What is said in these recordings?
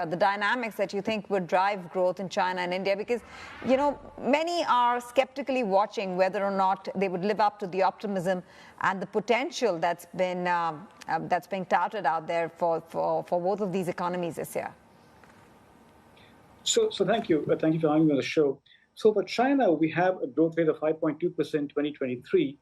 the dynamics that you think would drive growth in China and India? Because, you know, many are skeptically watching whether or not they would live up to the optimism and the potential that's being touted out there for both of these economies this year. So thank you. Thank you for having me on the show. So for China, we have a growth rate of 5.2% in 2023,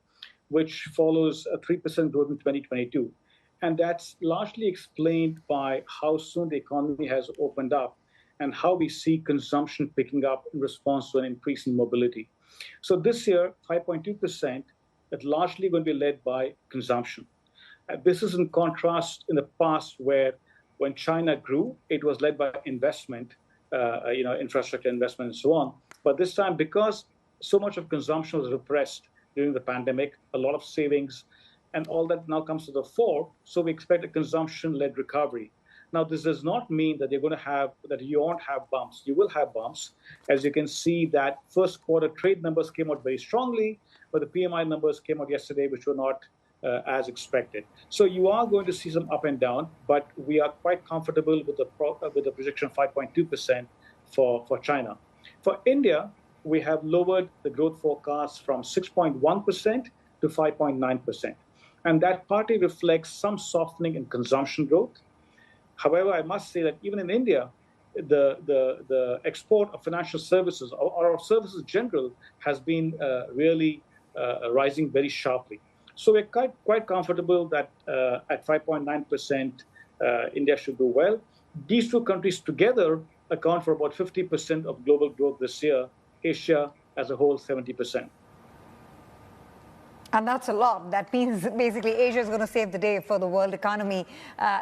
which follows a 3% growth in 2022. And that's largely explained by how soon the economy has opened up and how we see consumption picking up in response to an increase in mobility. So this year, 5.2%, is largely going to be led by consumption. This is in contrast in the past where when China grew, it was led by investment, infrastructure investment and so on. But this time, because so much of consumption was repressed during the pandemic, a lot of savings, and all that now comes to the fore, so we expect a consumption-led recovery. Now, this does not mean that you won't have bumps. You will have bumps. As you can see, that first quarter trade numbers came out very strongly, but the PMI numbers came out yesterday, which were not as expected. So you are going to see some up and down, but we are quite comfortable with the projection of 5.2% for China. For India, we have lowered the growth forecast from 6.1% to 5.9%. And that partly reflects some softening in consumption growth. However, I must say that even in India, the export of financial services, or services in general, has been really rising very sharply. So we're quite comfortable that at 5.9%, India should do well. These two countries together account for about 50% of global growth this year. Asia as a whole, 70%. And that's a lot. That means basically Asia is going to save the day for the world economy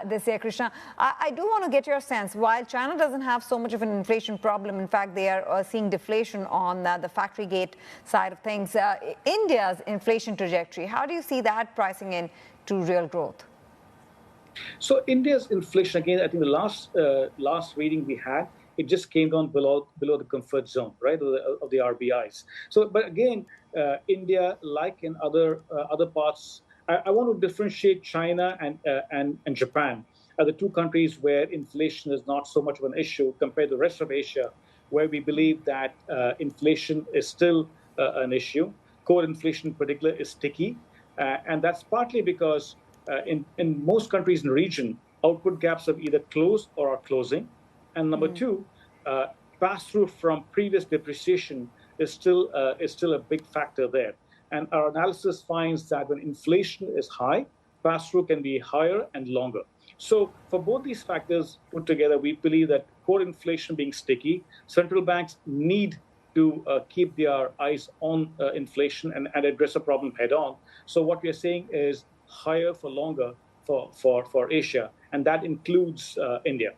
this year, Krishna. I do want to get your sense. While China doesn't have so much of an inflation problem, in fact, they are seeing deflation on the factory gate side of things. India's inflation trajectory, how do you see that pricing in to real growth? So India's inflation, again, I think the last reading we had, it just came down below the comfort zone, right, of the RBIs. So, but again, India, like in other parts, I want to differentiate China and Japan are the two countries where inflation is not so much of an issue compared to the rest of Asia, where we believe that inflation is still an issue. Core inflation in particular is sticky, and that's partly because in most countries in the region, output gaps have either closed or are closing. And number two, pass-through from previous depreciation is still a big factor there. And our analysis finds that when inflation is high, pass-through can be higher and longer. So for both these factors put together, we believe that core inflation being sticky, central banks need to keep their eyes on inflation and address the problem head on. So what we are saying is higher for longer for Asia, and that includes India.